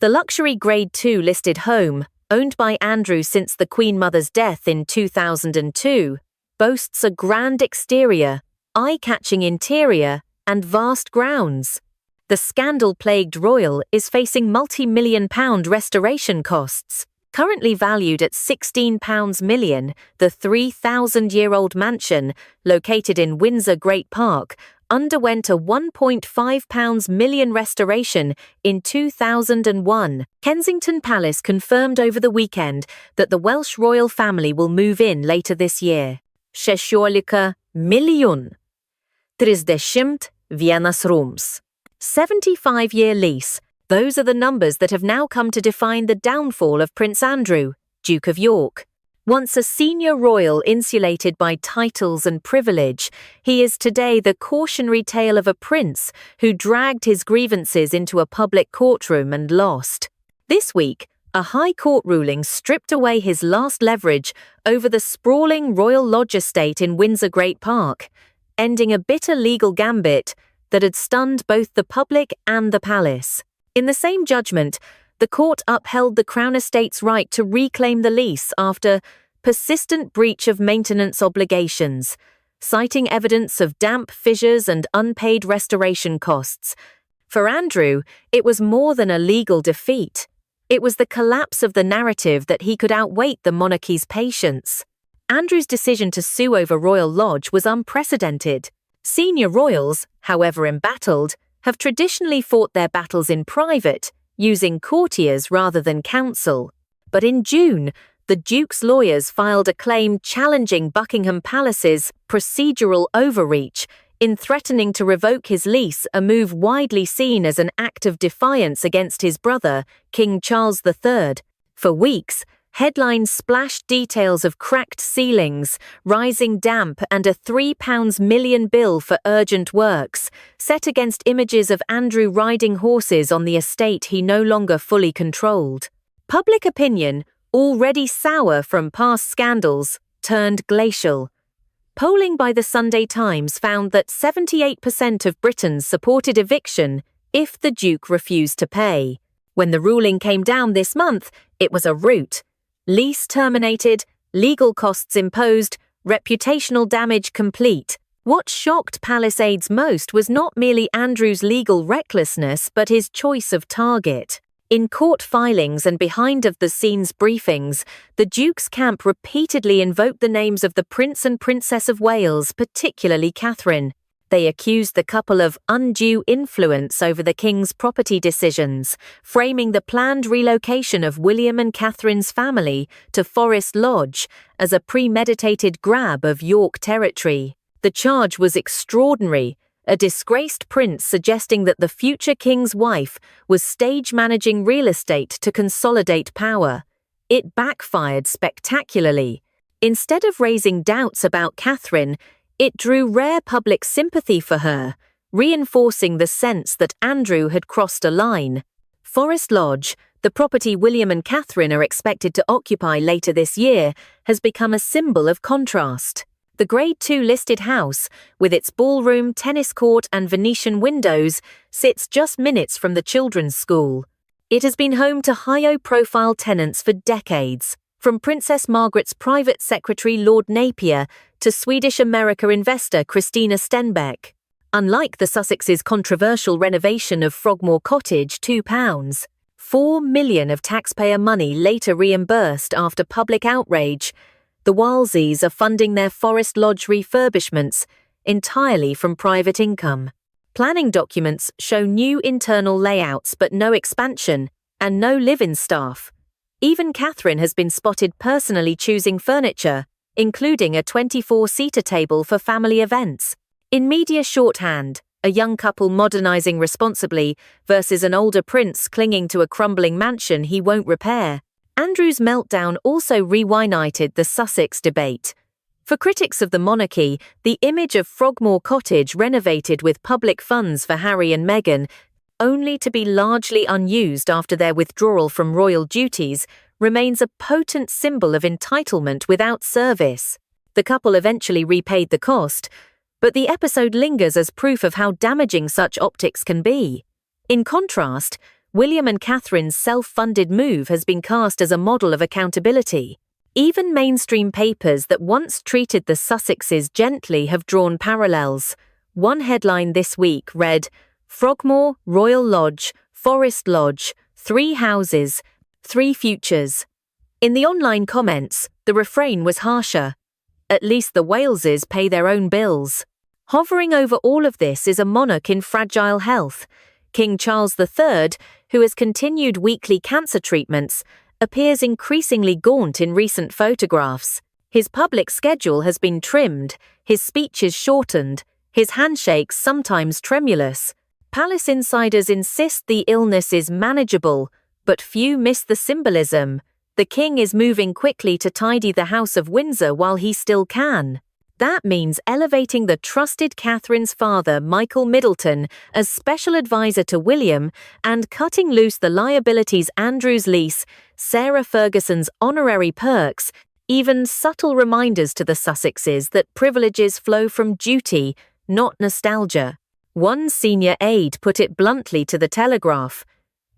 The luxury Grade 2 listed home, owned by Andrew since the Queen Mother's death in 2002, boasts a grand exterior, eye-catching interior, and vast grounds. The scandal-plagued Royal is facing multi-million-pound restoration costs. Currently valued at £16 million, the 3,000-year-old mansion, located in Windsor Great Park, underwent a £1.5 million restoration in 2001. Kensington Palace confirmed over the weekend that the Welsh royal family will move in later this year. 6 miliwn. 30 vienas rooms. 75-year lease. Those are the numbers that have now come to define the downfall of Prince Andrew, Duke of York. Once a senior royal insulated by titles and privilege, he is today the cautionary tale of a prince who dragged his grievances into a public courtroom and lost. This week, a High Court ruling stripped away his last leverage over the sprawling Royal Lodge estate in Windsor Great Park, ending a bitter legal gambit that had stunned both the public and the palace. In the same judgment, the court upheld the Crown Estate's right to reclaim the lease after persistent breach of maintenance obligations, citing evidence of damp fissures and unpaid restoration costs. For Andrew, it was more than a legal defeat. It was the collapse of the narrative that he could outwait the monarchy's patience. Andrew's decision to sue over Royal Lodge was unprecedented. Senior royals, however embattled, have traditionally fought their battles in private, using courtiers rather than counsel. But in June, the Duke's lawyers filed a claim challenging Buckingham Palace's procedural overreach in threatening to revoke his lease, a move widely seen as an act of defiance against his brother, King Charles III. For weeks, headlines splashed details of cracked ceilings, rising damp, and a £3 million bill for urgent works, set against images of Andrew riding horses on the estate he no longer fully controlled. Public opinion, already sour from past scandals, turned glacial. Polling by the Sunday Times found that 78% of Britons supported eviction if the Duke refused to pay. When the ruling came down this month, it was a rout. Lease terminated, legal costs imposed, reputational damage complete. What shocked palace aides most was not merely Andrew's legal recklessness but his choice of target. In court filings and behind-the-scenes briefings, the Duke's camp repeatedly invoked the names of the Prince and Princess of Wales, particularly Catherine. They accused the couple of undue influence over the King's property decisions, framing the planned relocation of William and Catherine's family to Forest Lodge as a premeditated grab of York territory. The charge was extraordinary, a disgraced prince suggesting that the future king's wife was stage-managing real estate to consolidate power. It backfired spectacularly. Instead of raising doubts about Catherine, it drew rare public sympathy for her, reinforcing the sense that Andrew had crossed a line. Forest Lodge, the property William and Catherine are expected to occupy later this year, has become a symbol of contrast. The Grade 2 listed house, with its ballroom, tennis court and Venetian windows, sits just minutes from the children's school. It has been home to high-profile tenants for decades, from Princess Margaret's private secretary Lord Napier to Swedish-American investor Christina Stenbeck. Unlike the Sussex's controversial renovation of Frogmore Cottage, £4 million of taxpayer money later reimbursed after public outrage, the Walleses are funding their Forest Lodge refurbishments entirely from private income. Planning documents show new internal layouts but no expansion and no live-in staff. Even Catherine has been spotted personally choosing furniture, including a 24-seater table for family events. In media shorthand, a young couple modernizing responsibly versus an older prince clinging to a crumbling mansion he won't repair. Andrew's meltdown also reignited the Sussex debate. For critics of the monarchy, the image of Frogmore Cottage renovated with public funds for Harry and Meghan, only to be largely unused after their withdrawal from royal duties, remains a potent symbol of entitlement without service. The couple eventually repaid the cost, but the episode lingers as proof of how damaging such optics can be. In contrast, William and Catherine's self-funded move has been cast as a model of accountability. Even mainstream papers that once treated the Sussexes gently have drawn parallels. One headline this week read, "Frogmore, Royal Lodge, Forest Lodge, 3 houses, 3 futures." In the online comments, the refrain was harsher. At least the Waleses pay their own bills. Hovering over all of this is a monarch in fragile health. King Charles III, who has continued weekly cancer treatments, appears increasingly gaunt in recent photographs. His public schedule has been trimmed, his speeches shortened, his handshakes sometimes tremulous. Palace insiders insist the illness is manageable, but few miss the symbolism. The king is moving quickly to tidy the House of Windsor while he still can. That means elevating the trusted Catherine's father, Michael Middleton, as special advisor to William and cutting loose the liabilities Andrew's lease, Sarah Ferguson's honorary perks, even subtle reminders to the Sussexes that privileges flow from duty, not nostalgia. One senior aide put it bluntly to the Telegraph.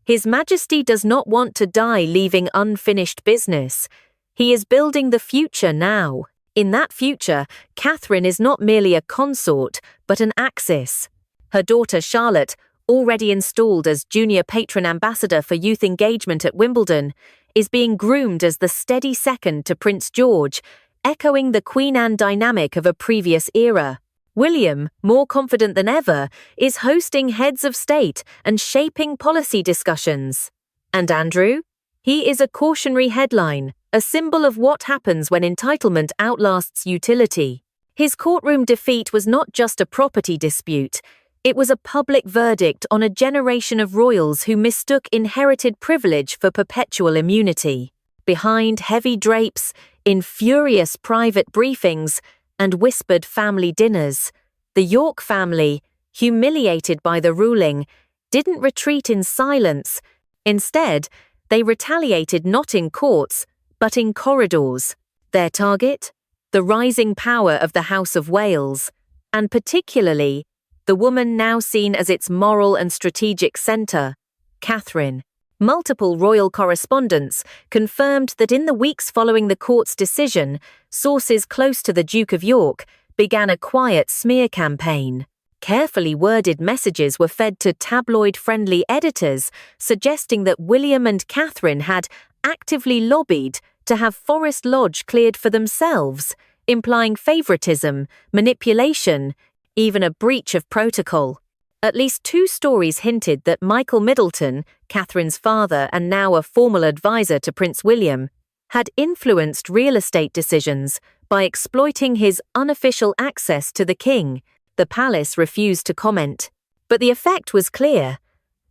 His Majesty does not want to die leaving unfinished business. He is building the future now. In that future, Catherine is not merely a consort, but an axis. Her daughter Charlotte, already installed as junior patron ambassador for youth engagement at Wimbledon, is being groomed as the steady second to Prince George, echoing the Queen Anne dynamic of a previous era. William, more confident than ever, is hosting heads of state and shaping policy discussions. And Andrew? He is a cautionary headline, a symbol of what happens when entitlement outlasts utility. His courtroom defeat was not just a property dispute, it was a public verdict on a generation of royals who mistook inherited privilege for perpetual immunity. Behind heavy drapes, in furious private briefings, and whispered family dinners, the York family, humiliated by the ruling, didn't retreat in silence. Instead, they retaliated not in courts, but in corridors. Their target? The rising power of the House of Wales, and particularly, the woman now seen as its moral and strategic centre, Catherine. Multiple royal correspondents confirmed that in the weeks following the court's decision, sources close to the Duke of York began a quiet smear campaign. Carefully worded messages were fed to tabloid-friendly editors, suggesting that William and Catherine had actively lobbied to have Forest Lodge cleared for themselves, implying favouritism, manipulation, even a breach of protocol. At least 2 stories hinted that Michael Middleton, Catherine's father and now a formal advisor to Prince William, had influenced real estate decisions by exploiting his unofficial access to the king. The palace refused to comment. But the effect was clear.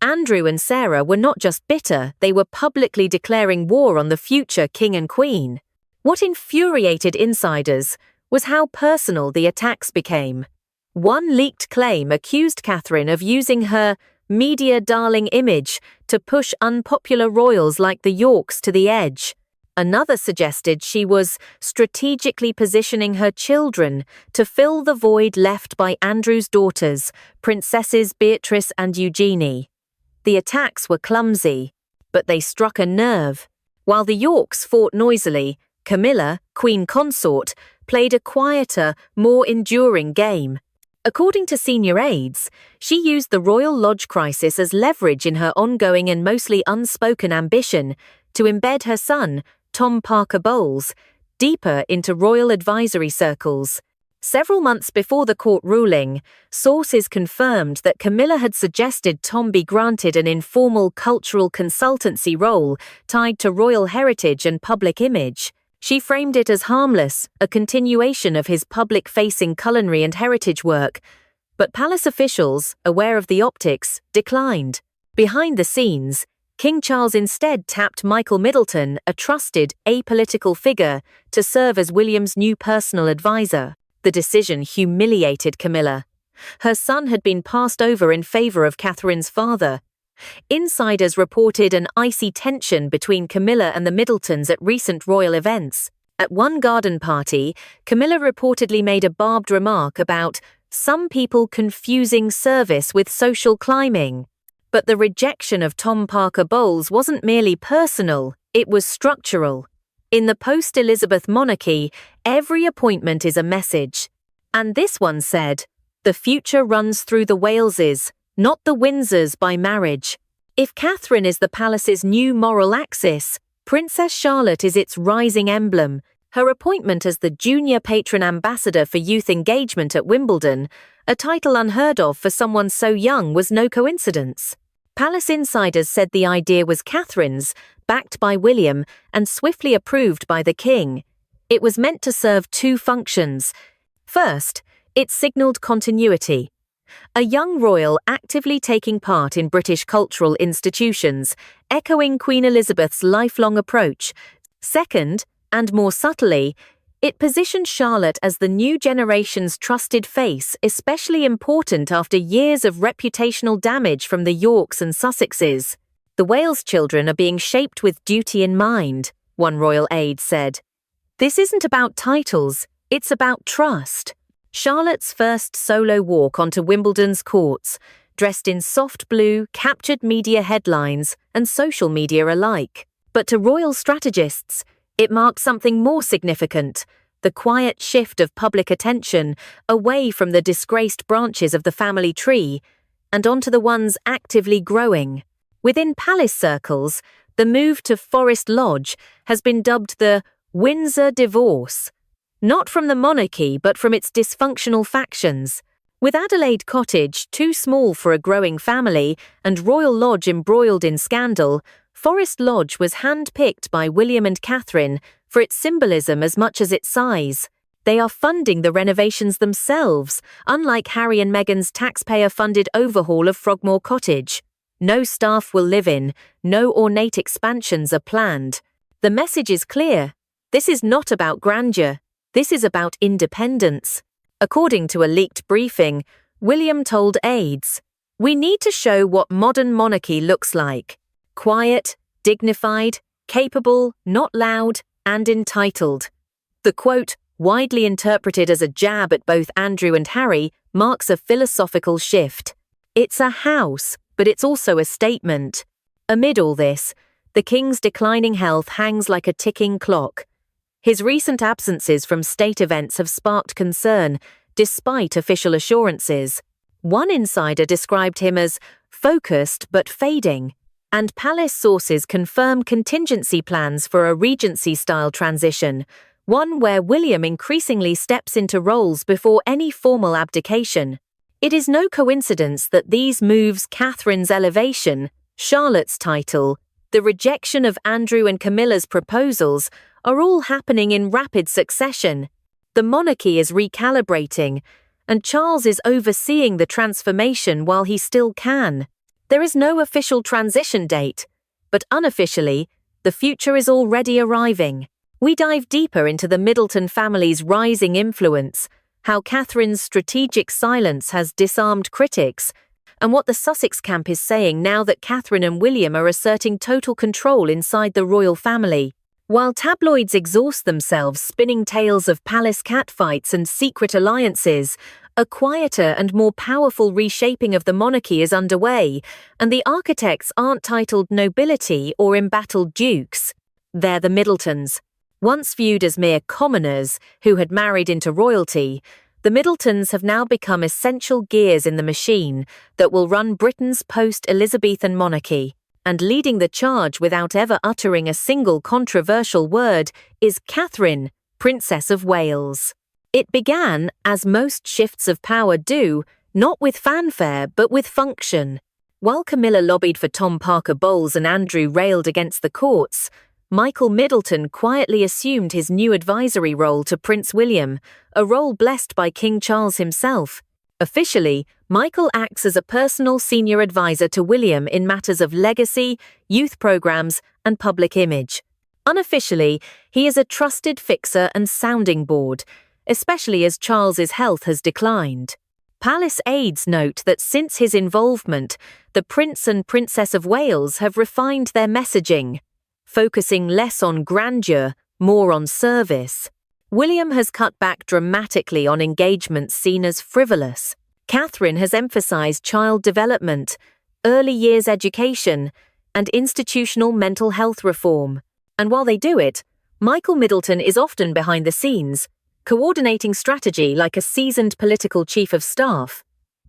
Andrew and Sarah were not just bitter, they were publicly declaring war on the future king and queen. What infuriated insiders was how personal the attacks became. One leaked claim accused Catherine of using her media darling image to push unpopular royals like the Yorks to the edge. Another suggested she was strategically positioning her children to fill the void left by Andrew's daughters, Princesses Beatrice and Eugenie. The attacks were clumsy, but they struck a nerve. While the Yorks fought noisily, Camilla, Queen Consort, played a quieter, more enduring game. According to senior aides, she used the Royal Lodge crisis as leverage in her ongoing and mostly unspoken ambition to embed her son, Tom Parker Bowles, deeper into royal advisory circles. Several months before the court ruling, sources confirmed that Camilla had suggested Tom be granted an informal cultural consultancy role tied to royal heritage and public image. She framed it as harmless, a continuation of his public-facing culinary and heritage work. But palace officials, aware of the optics, declined. Behind the scenes, King Charles instead tapped Michael Middleton, a trusted, apolitical figure, to serve as William's new personal advisor. The decision humiliated Camilla. Her son had been passed over in favour of Catherine's father. Insiders reported an icy tension between Camilla and the Middletons at recent royal events. At one garden party, Camilla reportedly made a barbed remark about some people confusing service with social climbing. But the rejection of Tom Parker Bowles wasn't merely personal, it was structural. In the post-Elizabeth monarchy, every appointment is a message. And this one said, "The future runs through the Waleses, not the Windsors by marriage." If Catherine is the palace's new moral axis, Princess Charlotte is its rising emblem. Her appointment as the junior patron ambassador for youth engagement at Wimbledon, a title unheard of for someone so young, was no coincidence. Palace insiders said the idea was Catherine's, backed by William, and swiftly approved by the king. It was meant to serve two functions. First, it signalled continuity. A young royal actively taking part in British cultural institutions, echoing Queen Elizabeth's lifelong approach. Second, and more subtly, it positioned Charlotte as the new generation's trusted face, especially important after years of reputational damage from the Yorks and Sussexes. "The Wales children are being shaped with duty in mind," one royal aide said. "This isn't about titles, it's about trust." Charlotte's first solo walk onto Wimbledon's courts, dressed in soft blue, captured media headlines and social media alike. But to royal strategists, it marked something more significant: the quiet shift of public attention away from the disgraced branches of the family tree and onto the ones actively growing. Within palace circles, the move to Forest Lodge has been dubbed the Windsor divorce. Not from the monarchy, but from its dysfunctional factions. With Adelaide Cottage too small for a growing family and Royal Lodge embroiled in scandal, Forest Lodge was hand-picked by William and Catherine for its symbolism as much as its size. They are funding the renovations themselves, unlike Harry and Meghan's taxpayer-funded overhaul of Frogmore Cottage. No staff will live in, no ornate expansions are planned. The message is clear. This is not about grandeur. This is about independence. According to a leaked briefing, William told aides, "We need to show what modern monarchy looks like. Quiet, dignified, capable, not loud, and entitled." The quote, widely interpreted as a jab at both Andrew and Harry, marks a philosophical shift. It's a house, but it's also a statement. Amid all this, the king's declining health hangs like a ticking clock. His recent absences from state events have sparked concern, despite official assurances. One insider described him as focused but fading, and palace sources confirm contingency plans for a regency-style transition, one where William increasingly steps into roles before any formal abdication. It is no coincidence that these moves, Catherine's elevation, Charlotte's title, the rejection of Andrew and Camilla's proposals, are all happening in rapid succession. The monarchy is recalibrating, and Charles is overseeing the transformation while he still can. There is no official transition date, but unofficially, the future is already arriving. We dive deeper into the Middleton family's rising influence, how Catherine's strategic silence has disarmed critics, and what the Sussex camp is saying now that Catherine and William are asserting total control inside the royal family. While tabloids exhaust themselves spinning tales of palace catfights and secret alliances, a quieter and more powerful reshaping of the monarchy is underway, and the architects aren't titled nobility or embattled dukes. They're the Middletons. Once viewed as mere commoners who had married into royalty, the Middletons have now become essential gears in the machine that will run Britain's post-Elizabethan monarchy. And leading the charge without ever uttering a single controversial word is Catherine, Princess of Wales. It began, as most shifts of power do, not with fanfare but with function. While Camilla lobbied for Tom Parker Bowles and Andrew railed against the courts, Michael Middleton quietly assumed his new advisory role to Prince William, a role blessed by King Charles himself. Officially, Michael acts as a personal senior advisor to William in matters of legacy, youth programs, and public image. Unofficially, he is a trusted fixer and sounding board, especially as Charles's health has declined. Palace aides note that since his involvement, the Prince and Princess of Wales have refined their messaging, focusing less on grandeur, more on service. William has cut back dramatically on engagements seen as frivolous. Catherine has emphasized child development, early years education, and institutional mental health reform. And while they do it, Michael Middleton is often behind the scenes, coordinating strategy like a seasoned political chief of staff.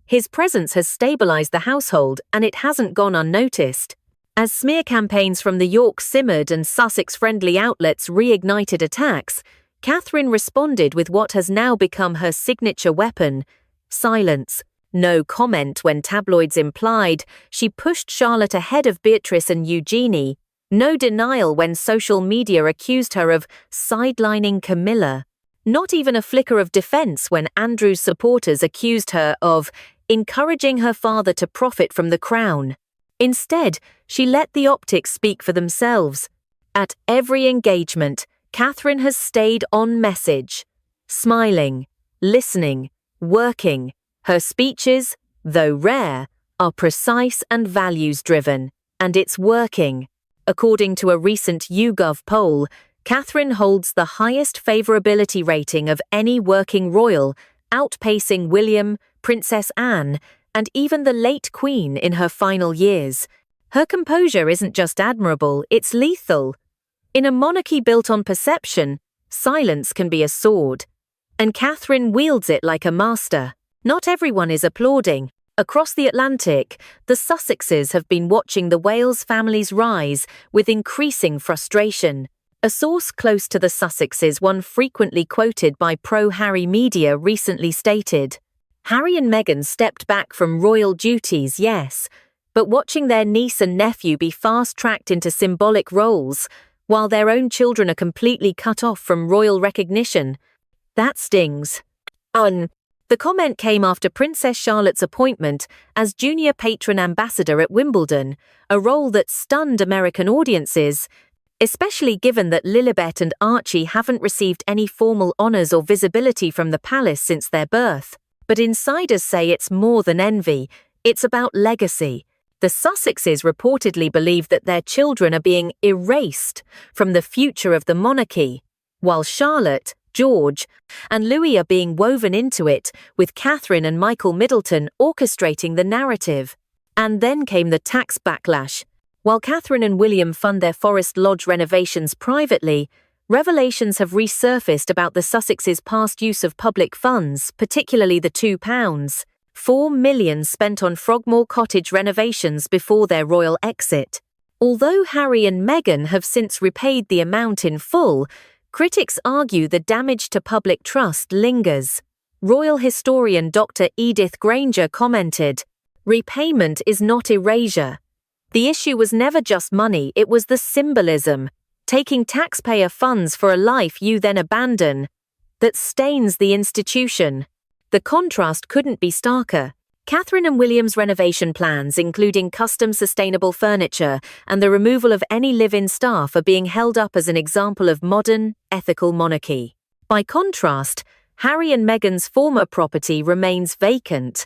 His presence has stabilized the household, and it hasn't gone unnoticed. As smear campaigns from the York simmered and Sussex-friendly outlets reignited attacks, Catherine responded with what has now become her signature weapon: silence. No comment when tabloids implied she pushed Charlotte ahead of Beatrice and Eugenie. No denial when social media accused her of sidelining Camilla. Not even a flicker of defense when Andrew's supporters accused her of encouraging her father to profit from the crown. Instead, she let the optics speak for themselves. At every engagement, Catherine has stayed on message, smiling, listening, working. Her speeches, though rare, are precise and values-driven, and it's working. According to a recent YouGov poll, Catherine holds the highest favourability rating of any working royal, outpacing William, Princess Anne, and even the late Queen in her final years. Her composure isn't just admirable, it's lethal. In a monarchy built on perception, silence can be a sword. And Catherine wields it like a master. Not everyone is applauding. Across the Atlantic, the Sussexes have been watching the Wales family's rise with increasing frustration. A source close to the Sussexes, one frequently quoted by pro-Harry media, recently stated, "Harry and Meghan stepped back from royal duties, yes, but watching their niece and nephew be fast-tracked into symbolic roles, while their own children are completely cut off from royal recognition, that stings." The comment came after Princess Charlotte's appointment as junior patron ambassador at Wimbledon, a role that stunned American audiences, especially given that Lilibet and Archie haven't received any formal honours or visibility from the palace since their birth. But insiders say it's more than envy, it's about legacy. The Sussexes reportedly believe that their children are being erased from the future of the monarchy, while Charlotte, George, and Louis are being woven into it, with Catherine and Michael Middleton orchestrating the narrative. And then came the tax backlash. While Catherine and William fund their Forest Lodge renovations privately, revelations have resurfaced about the Sussexes' past use of public funds, particularly the £2.4 million spent on Frogmore Cottage renovations before their royal exit. Although Harry and Meghan have since repaid the amount in full, critics argue the damage to public trust lingers. Royal historian Dr. Edith Granger commented, "Repayment is not erasure. The issue was never just money, it was the symbolism, taking taxpayer funds for a life you then abandon, that stains the institution." The contrast couldn't be starker. Catherine and William's renovation plans, including custom sustainable furniture and the removal of any live-in staff, are being held up as an example of modern, ethical monarchy. By contrast, Harry and Meghan's former property remains vacant.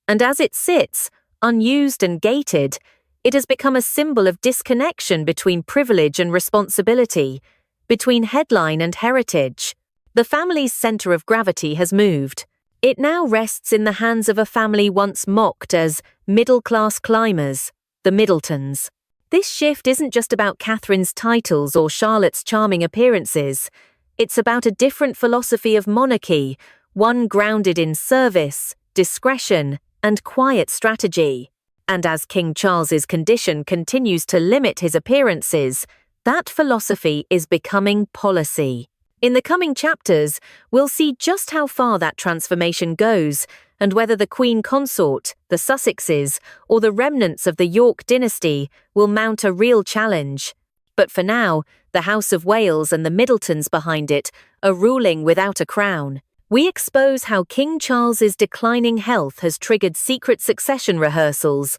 And as it sits, unused and gated, it has become a symbol of disconnection between privilege and responsibility, between headline and heritage. The family's centre of gravity has moved. It now rests in the hands of a family once mocked as middle-class climbers, the Middletons. This shift isn't just about Catherine's titles or Charlotte's charming appearances. It's about a different philosophy of monarchy, one grounded in service, discretion, and quiet strategy. And as King Charles's condition continues to limit his appearances, that philosophy is becoming policy. In the coming chapters, we'll see just how far that transformation goes, and whether the Queen Consort, the Sussexes, or the remnants of the York dynasty will mount a real challenge. But for now, the House of Wales and the Middletons behind it are ruling without a crown. We expose how King Charles's declining health has triggered secret succession rehearsals,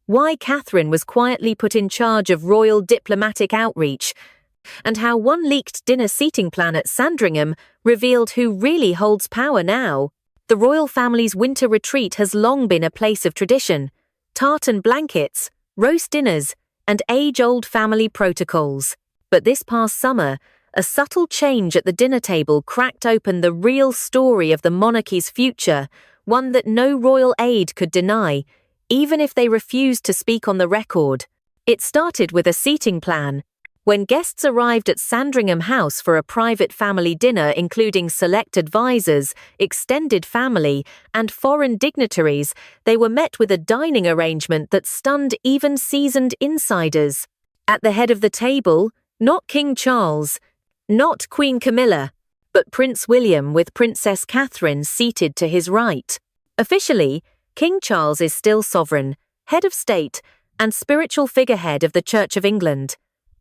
why Catherine was quietly put in charge of royal diplomatic outreach, and how one leaked dinner seating plan at Sandringham revealed who really holds power now. The royal family's winter retreat has long been a place of tradition: tartan blankets, roast dinners, and age-old family protocols. But this past summer, a subtle change at the dinner table cracked open the real story of the monarchy's future, one that no royal aide could deny. even if they refused to speak on the record. It started with a seating plan. When guests arrived at Sandringham House for a private family dinner including select advisors, extended family, and foreign dignitaries, they were met with a dining arrangement that stunned even seasoned insiders. At the head of the table, not King Charles, not Queen Camilla, but Prince William with Princess Catherine seated to his right. Officially, King Charles is still sovereign, head of state, and spiritual figurehead of the Church of England.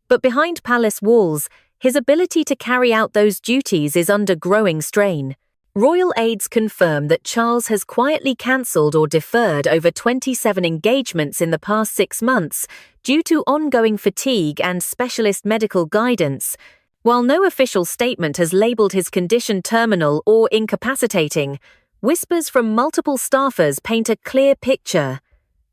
But behind palace walls, his ability to carry out those duties is under growing strain. Royal aides confirm that Charles has quietly cancelled or deferred over 27 engagements in the past 6 months due to ongoing fatigue and specialist medical guidance. While no official statement has labelled his condition terminal or incapacitating, whispers from multiple staffers paint a clear picture.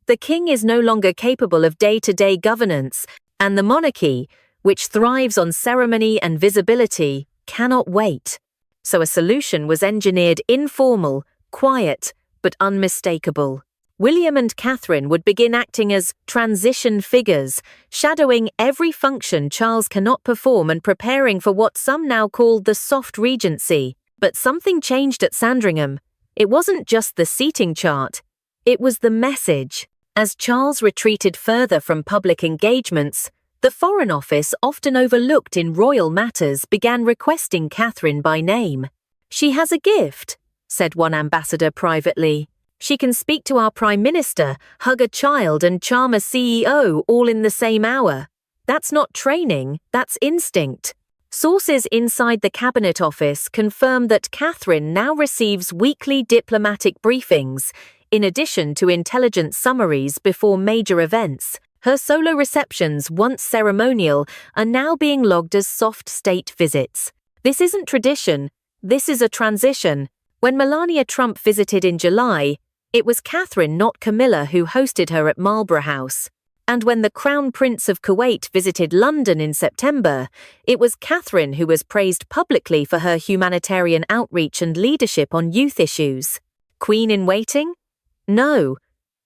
The king is no longer capable of day-to-day governance, and the monarchy, which thrives on ceremony and visibility, cannot wait. So a solution was engineered, informal, quiet, but unmistakable. William and Catherine would begin acting as transition figures, shadowing every function Charles cannot perform and preparing for what some now call the soft regency. But something changed at Sandringham. It wasn't just the seating chart, it was the message. As Charles retreated further from public engagements, the Foreign Office, often overlooked in royal matters, began requesting Catherine by name. "She has a gift," said one ambassador privately. "She can speak to our Prime Minister, hug a child, and charm a CEO all in the same hour. That's not training, that's instinct." Sources inside the Cabinet Office confirm that Catherine now receives weekly diplomatic briefings, in addition to intelligence summaries before major events. Her solo receptions, once ceremonial, are now being logged as soft state visits. This isn't tradition, this is a transition. When Melania Trump visited in July, it was Catherine, not Camilla, who hosted her at Marlborough House. And when the Crown Prince of Kuwait visited London in September, it was Catherine who was praised publicly for her humanitarian outreach and leadership on youth issues. Queen in waiting? No.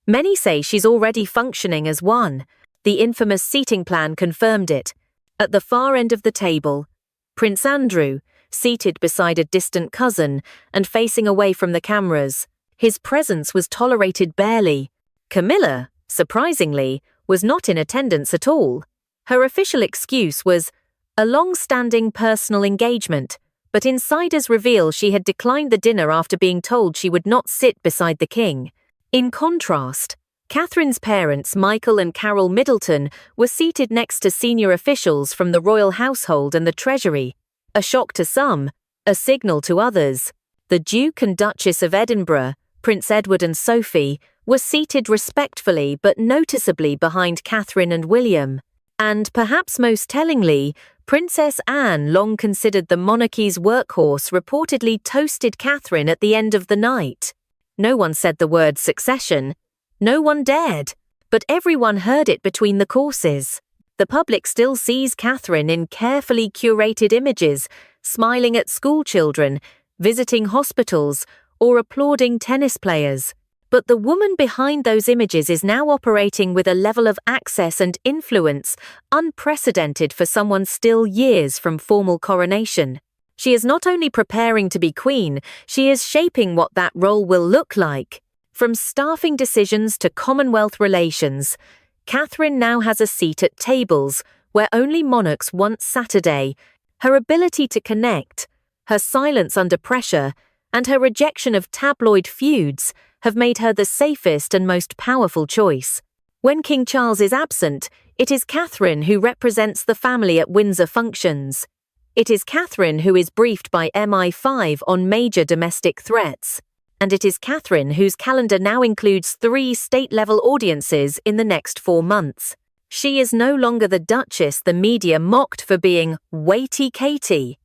Many say she's already functioning as one. The infamous seating plan confirmed it. At the far end of the table, Prince Andrew, seated beside a distant cousin and facing away from the cameras. His presence was tolerated barely. Camilla, surprisingly, was not in attendance at all. Her official excuse was a long-standing personal engagement, but insiders reveal she had declined the dinner after being told she would not sit beside the king. In contrast, Catherine's parents, Michael and Carol Middleton, were seated next to senior officials from the royal household and the Treasury. A shock to some, a signal to others. The Duke and Duchess of Edinburgh, Prince Edward and Sophie, were seated respectfully but noticeably behind Catherine and William. And, perhaps most tellingly, Princess Anne, long considered the monarchy's workhorse, reportedly toasted Catherine at the end of the night. No one said the word succession. No one dared. But everyone heard it between the courses. The public still sees Catherine in carefully curated images, smiling at schoolchildren, visiting hospitals, or applauding tennis players. But the woman behind those images is now operating with a level of access and influence unprecedented for someone still years from formal coronation. She is not only preparing to be queen, she is shaping what that role will look like. From staffing decisions to Commonwealth relations, Catherine now has a seat at tables where only monarchs once sat a day. Her ability to connect, her silence under pressure, and her rejection of tabloid feuds have made her the safest and most powerful choice. When King Charles is absent, it is Catherine who represents the family at Windsor functions. It is Catherine who is briefed by MI5 on major domestic threats. And it is Catherine whose calendar now includes 3 state-level audiences in the next 4 months. She is no longer the Duchess the media mocked for being weighty Katie.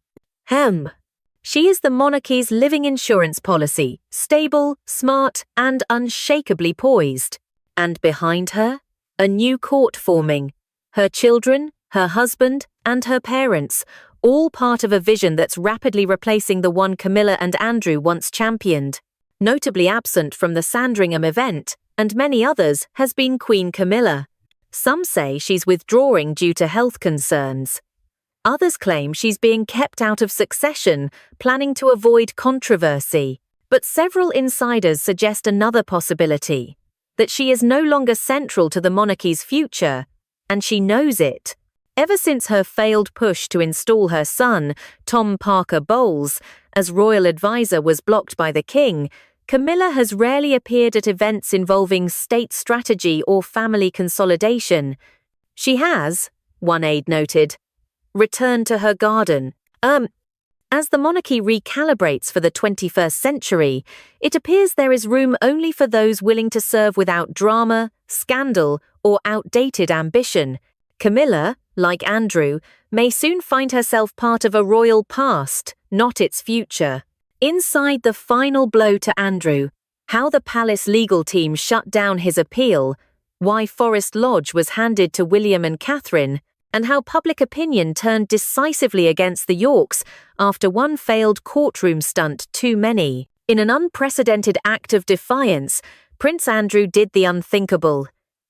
She is the monarchy's living insurance policy, stable, smart, and unshakably poised. And behind her, a new court forming. Her children, her husband, and her parents, all part of a vision that's rapidly replacing the one Camilla and Andrew once championed. Notably absent from the Sandringham event, and many others, has been Queen Camilla. Some say she's withdrawing due to health concerns. Others claim she's being kept out of succession, planning to avoid controversy. But several insiders suggest another possibility, that she is no longer central to the monarchy's future, and she knows it. Ever since her failed push to install her son, Tom Parker Bowles, as royal advisor was blocked by the king, Camilla has rarely appeared at events involving state strategy or family consolidation. She has, one aide noted, returned to her garden. As the monarchy recalibrates for the 21st century, it appears there is room only for those willing to serve without drama, scandal, or outdated ambition. Camilla, like Andrew, may soon find herself part of a royal past, not its future. Inside the final blow to Andrew, how the palace legal team shut down his appeal, why Forest Lodge was handed to William and Catherine, and how public opinion turned decisively against the Yorks after one failed courtroom stunt too many. In an unprecedented act of defiance, Prince Andrew did the unthinkable.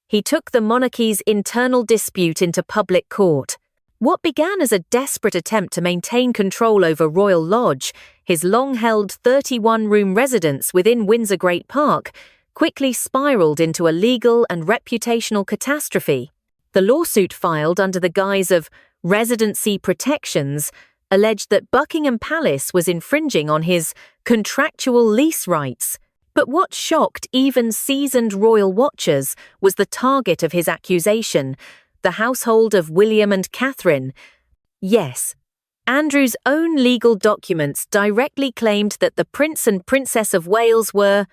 He took the monarchy's internal dispute into public court. What began as a desperate attempt to maintain control over Royal Lodge, his long-held 31-room residence within Windsor Great Park, quickly spiraled into a legal and reputational catastrophe. The lawsuit, filed under the guise of residency protections, alleged that Buckingham Palace was infringing on his contractual lease rights. But what shocked even seasoned royal watchers was the target of his accusation, the household of William and Catherine. Yes, Andrew's own legal documents directly claimed that the Prince and Princess of Wales were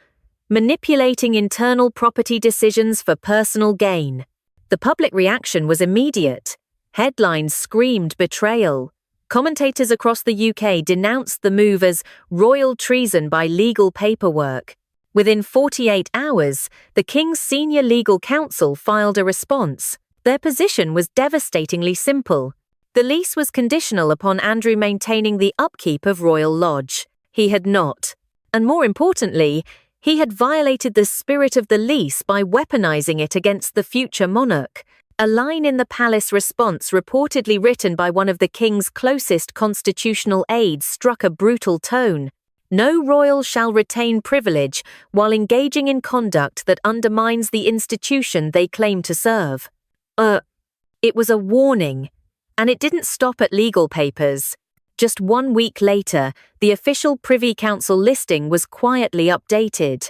manipulating internal property decisions for personal gain. The public reaction was immediate. Headlines screamed betrayal. Commentators across the UK denounced the move as royal treason by legal paperwork. Within 48 hours, the King's senior legal counsel filed a response. Their position was devastatingly simple. The lease was conditional upon Andrew maintaining the upkeep of Royal Lodge. He had not. And more importantly, he had violated the spirit of the lease by weaponizing it against the future monarch. A line in the palace response, reportedly written by one of the king's closest constitutional aides, struck a brutal tone. No royal shall retain privilege while engaging in conduct that undermines the institution they claim to serve. It was a warning, and it didn't stop at legal papers. Just 1 week later, the official Privy Council listing was quietly updated.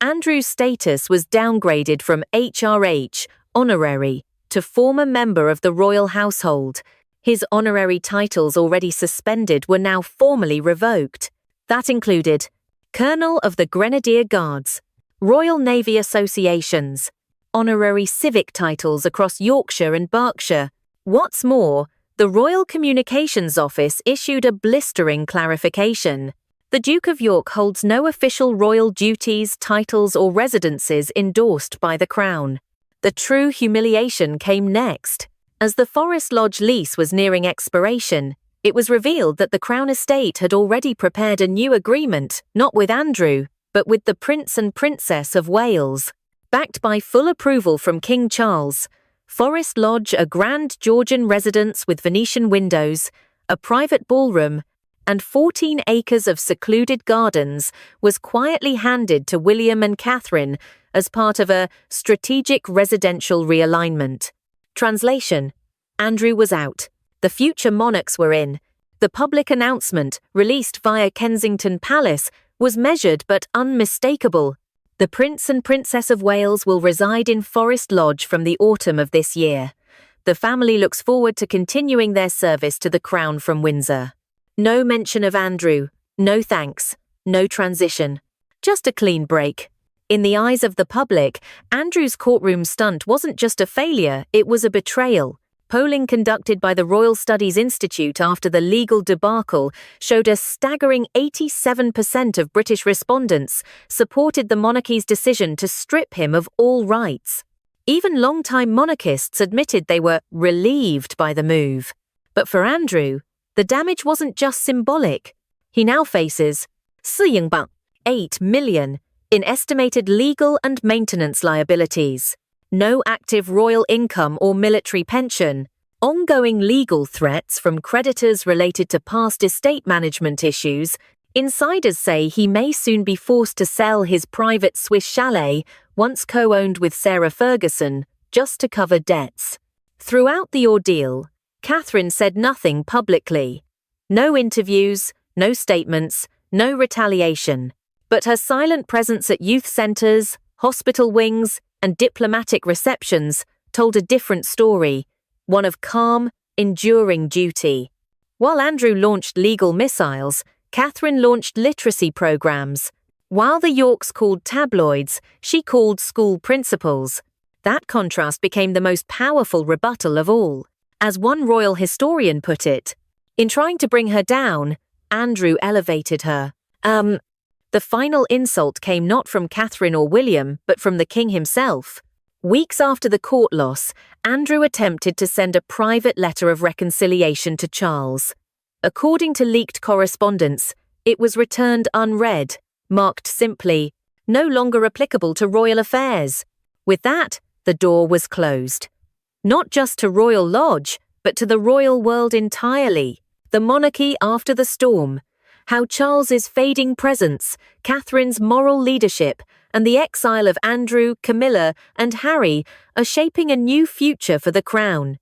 Andrew's status was downgraded from HRH, Honorary, to former member of the royal household. His honorary titles, already suspended, were now formally revoked. That included Colonel of the Grenadier Guards, Royal Navy Associations, honorary civic titles across Yorkshire and Berkshire. What's more, the Royal Communications Office issued a blistering clarification. The Duke of York holds no official royal duties, titles, or residences endorsed by the Crown. The true humiliation came next. As the Forest Lodge lease was nearing expiration, it was revealed that the Crown Estate had already prepared a new agreement, not with Andrew, but with the Prince and Princess of Wales. Backed by full approval from King Charles, Forest Lodge, a grand Georgian residence with Venetian windows, a private ballroom, and 14 acres of secluded gardens, was quietly handed to William and Catherine as part of a strategic residential realignment. Translation: Andrew was out. The future monarchs were in. The public announcement, released via Kensington Palace, was measured but unmistakable. The Prince and Princess of Wales will reside in Forest Lodge from the autumn of this year. The family looks forward to continuing their service to the Crown from Windsor. No mention of Andrew, no thanks, no transition. Just a clean break. In the eyes of the public, Andrew's courtroom stunt wasn't just a failure, it was a betrayal. Polling conducted by the Royal Studies Institute after the legal debacle showed a staggering 87% of British respondents supported the monarchy's decision to strip him of all rights. Even long-time monarchists admitted they were relieved by the move. But for Andrew, the damage wasn't just symbolic. He now faces $8 million in estimated legal and maintenance liabilities, no active royal income or military pension, ongoing legal threats from creditors related to past estate management issues. Insiders say he may soon be forced to sell his private Swiss chalet, once co-owned with Sarah Ferguson, just to cover debts. Throughout the ordeal, Catherine said nothing publicly. No interviews, no statements, no retaliation. But her silent presence at youth centres, hospital wings, and diplomatic receptions told a different story, one of calm, enduring duty. While Andrew launched legal missiles, Catherine launched literacy programs. While the Yorks called tabloids, she called school principals. That contrast became the most powerful rebuttal of all. As one royal historian put it, in trying to bring her down, Andrew elevated her. The final insult came not from Catherine or William, but from the king himself. Weeks after the court loss, Andrew attempted to send a private letter of reconciliation to Charles. According to leaked correspondence, it was returned unread, marked simply, "No longer applicable to royal affairs." With that, the door was closed. Not just to Royal Lodge, but to the royal world entirely. The monarchy after the storm. How Charles's fading presence, Catherine's moral leadership, and the exile of Andrew, Camilla, and Harry are shaping a new future for the crown.